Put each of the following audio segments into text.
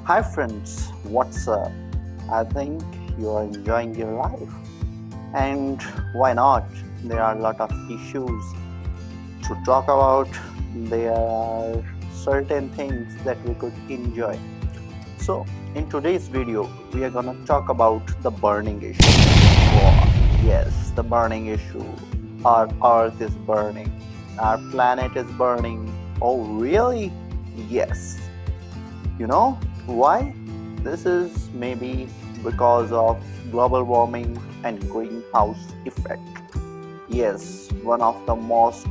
Hi friends, what's up? I think you are enjoying your life. And why not? There are a lot of issues to talk about. There are certain things that we could enjoy. So, in today's video, we are gonna talk about the burning issue. Oh, yes, the burning issue. Our earth is burning. Our planet is burning. Oh, really? Yes. You know why? This is maybe because of global warming and greenhouse effect. Yes, one of the most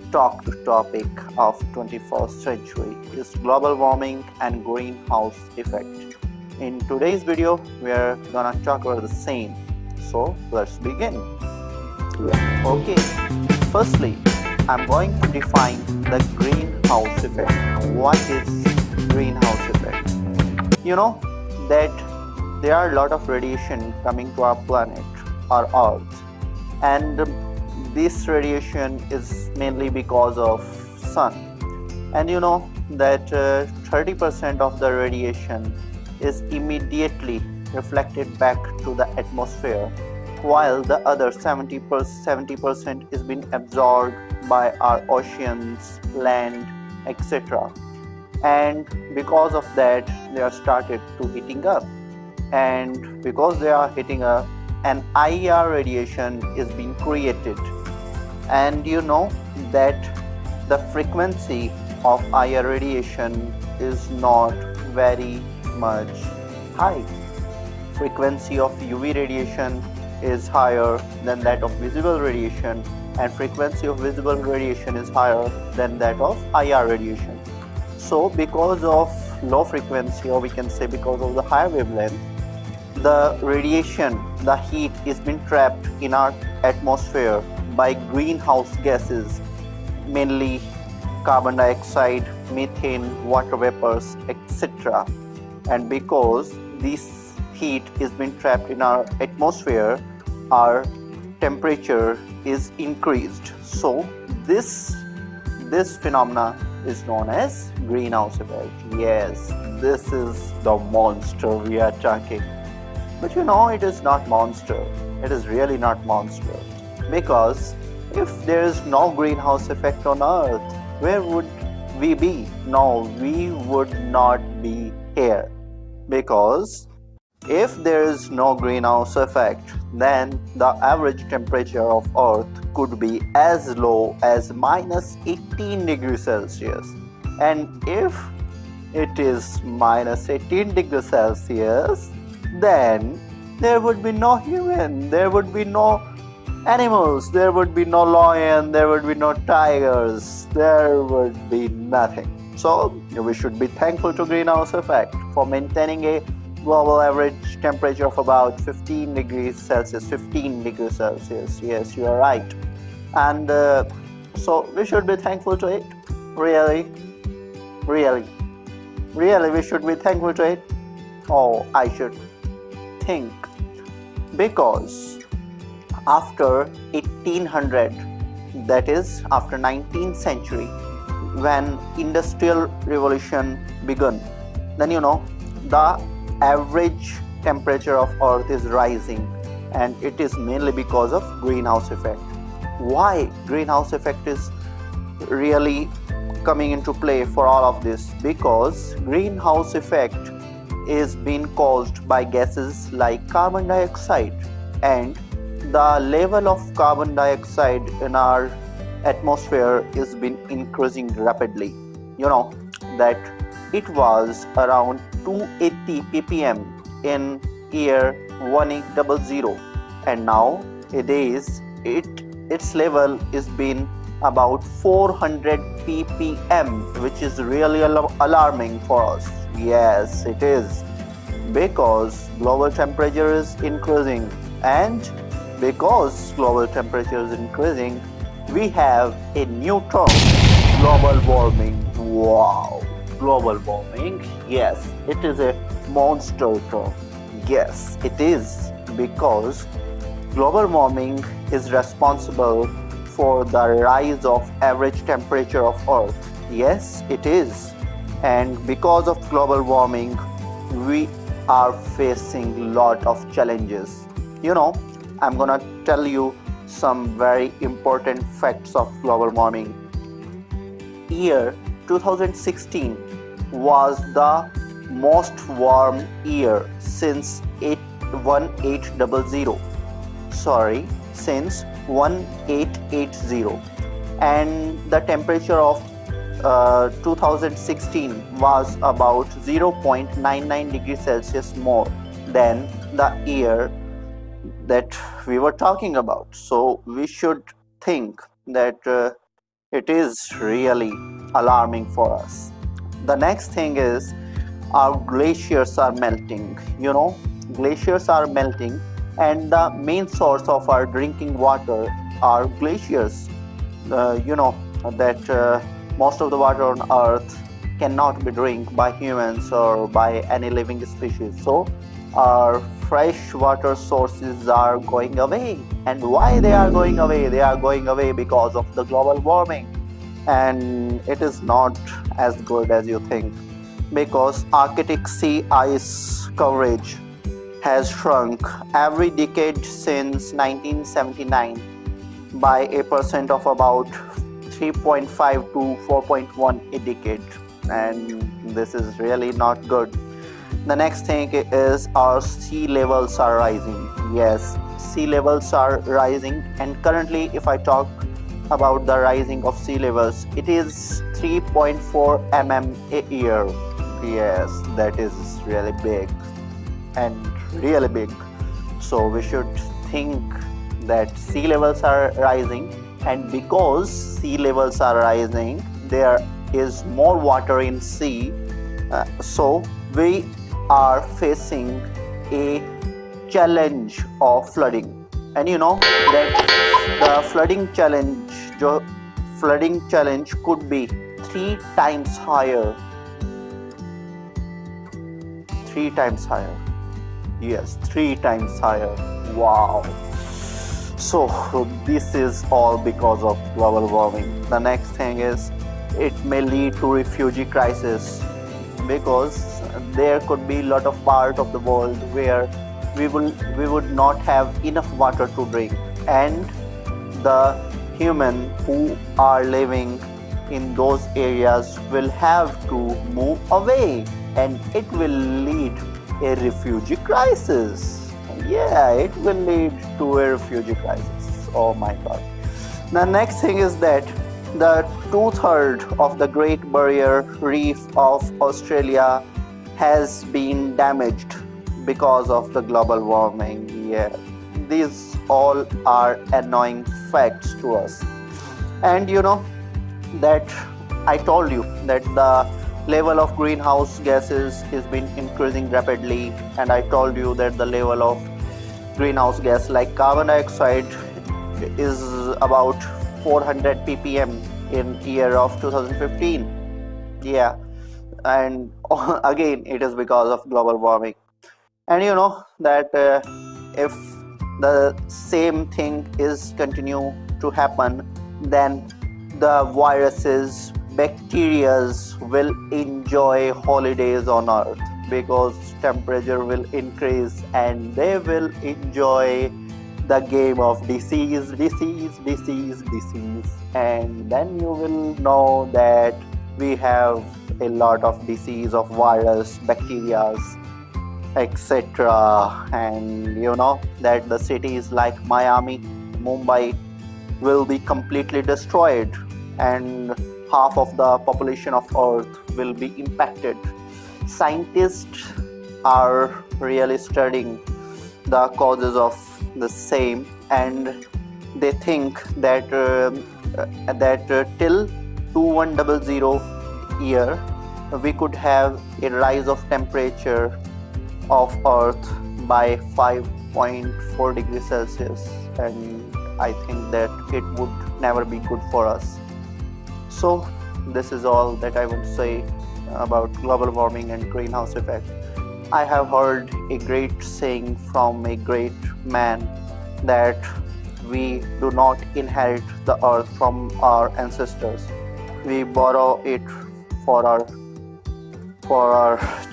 talked topic of 21st century is global warming and greenhouse effect. In today's video, we are gonna talk about the same. So let's begin. Okay, firstly, I'm going to define the greenhouse effect. What is greenhouse effect? You know that there are a lot of radiation coming to our planet, our Earth, and this radiation is mainly because of sun. And you know that 30% of the radiation is immediately reflected back to the atmosphere, while the other 70% is being absorbed by our oceans, land, etc. And because of that, they are started to heating up, and because they are heating up, an IR radiation is being created. And you know that the frequency of IR radiation is not very much high. Frequency of UV radiation is higher than that of visible radiation, and frequency of visible radiation is higher than that of IR radiation. So because of low frequency, or we can say because of the higher wavelength, the radiation, the heat is being trapped in our atmosphere by greenhouse gases, mainly carbon dioxide, methane, water vapors, etc. And because this heat is being trapped in our atmosphere, our temperature is increased. So this phenomena is known as greenhouse effect. Yes, this is the monster we are talking. But you know, it is not monster. It is really not monster. Because if there is no greenhouse effect on Earth, where would we be? No, we would not be here. Because if there is no greenhouse effect, then the average temperature of Earth could be as low as minus 18 degrees Celsius. And if it is minus 18 degrees Celsius, then there would be no human, there would be no animals, there would be no lion, there would be no tigers, there would be nothing. So we should be thankful to greenhouse effect for maintaining a global average temperature of about 15 degrees Celsius. 15 degrees Celsius. Yes, you are right. And so we should be thankful to it. Really, we should be thankful to it. Oh, I should think, because after 1800, that is after 19th century, when industrial revolution began, then you know the average temperature of Earth is rising, and it is mainly because of greenhouse effect. Why greenhouse effect is really coming into play for all of this? Because greenhouse effect is being caused by gases like carbon dioxide, and the level of carbon dioxide in our atmosphere is been increasing rapidly. You know that it was around 280 ppm in year 1800, and now its level is been about 400 ppm, which is really alarming for us. Yes, it is, because global temperature is increasing, and because global temperature is increasing, we have a new term, global warming. Wow, global warming. Yes, it is a monster term. Yes, it is, because global warming is responsible for the rise of average temperature of Earth. Yes, it is. And because of global warming, we are facing lot of challenges. You know, I'm gonna tell you some very important facts of global warming. Year 2016 was the most warm year since 1800. Sorry, since 1880, and the temperature of 2016 was about 0.99 degrees Celsius more than the year that we were talking about. So we should think that it is really alarming for us. The next thing is our glaciers are melting. You know, glaciers are melting, and the main source of our drinking water are glaciers. You know that most of the water on earth cannot be drunk by humans or by any living species. So our fresh water sources are going away. And why they are going away? They are going away because of the global warming. And it is not as good as you think, because Arctic sea ice coverage has shrunk every decade since 1979 by a percent of about 3.5 to 4.1 a decade, and this is really not good. The next thing is our sea levels are rising. Yes, sea levels are rising, and currently if I talk about the rising of sea levels, it is 3.4 mm a year. Yes, that is really big and really big. So we should think that sea levels are rising, and because sea levels are rising, there is more water in sea. So we are facing a challenge of flooding. And you know that the flooding challenge could be 3 times higher. 3 times higher. Yes, 3 times higher. Wow. So this is all because of global warming. The next thing is it may lead to refugee crisis, because there could be a lot of part of the world where we would not have enough water to drink, and the human who are living in those areas will have to move away, and it will lead a refugee crisis. Yeah, it will lead to a refugee crisis. Oh my god. The next thing is that the 2/3 of the Great Barrier Reef of Australia has been damaged because of the global warming. Yeah, these all are annoying facts to us. And you know that I told you that the level of greenhouse gases is been increasing rapidly, and I told you that the level of greenhouse gas like carbon dioxide is about 400 ppm in year of 2015. Yeah, and again it is because of global warming. And you know that if the same thing is continue to happen, then the viruses, bacterias will enjoy holidays on earth, because temperature will increase and they will enjoy the game of disease, and then you will know that we have a lot of disease of virus, bacteria, etc. And you know that the cities like Miami, Mumbai will be completely destroyed, and half of the population of earth will be impacted. Scientists are really studying the causes of the same, and they think that till 2100 year we could have a rise of temperature of earth by 5.4 degrees Celsius, and I think that it would never be good for us. So this is all that I would say about global warming and greenhouse effect. I have heard a great saying from a great man that we do not inherit the earth from our ancestors. We borrow it for our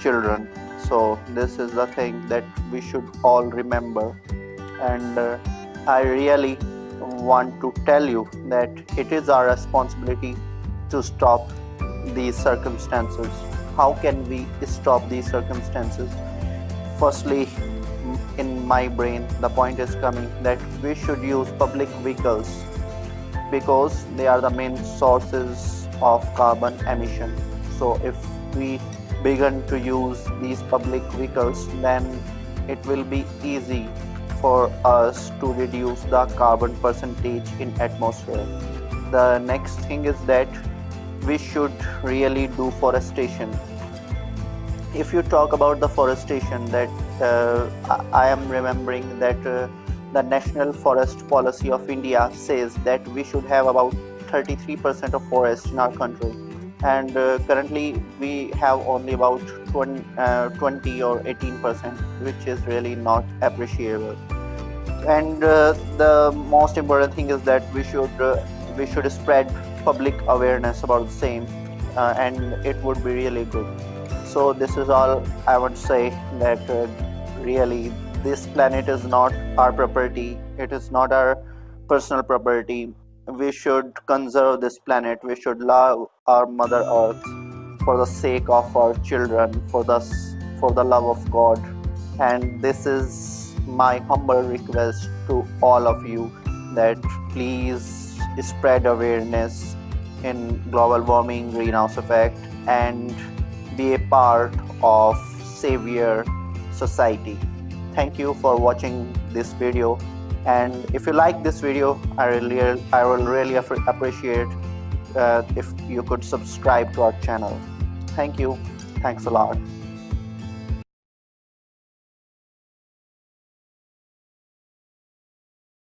children. So this is the thing that we should all remember. And I really want to tell you that it is our responsibility to stop these circumstances. How can we stop these circumstances? Firstly, in my brain, the point is coming that we should use public vehicles because they are the main sources of carbon emission. So if we begin to use these public vehicles, then it will be easy for us to reduce the carbon percentage in atmosphere. The next thing is that we should really do forestation. If you talk about the forestation, that I am remembering that the National Forest Policy of India says that we should have about 33% of forest in our country, and currently we have only about 20 or 18%, which is really not appreciable. And the most important thing is that we should spread public awareness about the same, and it would be really good. So this is all I would say, that really this planet is not our property. It is not our personal property. We should conserve this planet. We should love our Mother Earth for the sake of our children, for the love of God. And this is my humble request to all of you, that please spread awareness in global warming, greenhouse effect, and be a part of savior society. Thank you for watching this video, and if you like this video, I will really appreciate if you could subscribe to our channel. Thank you. Thanks a lot.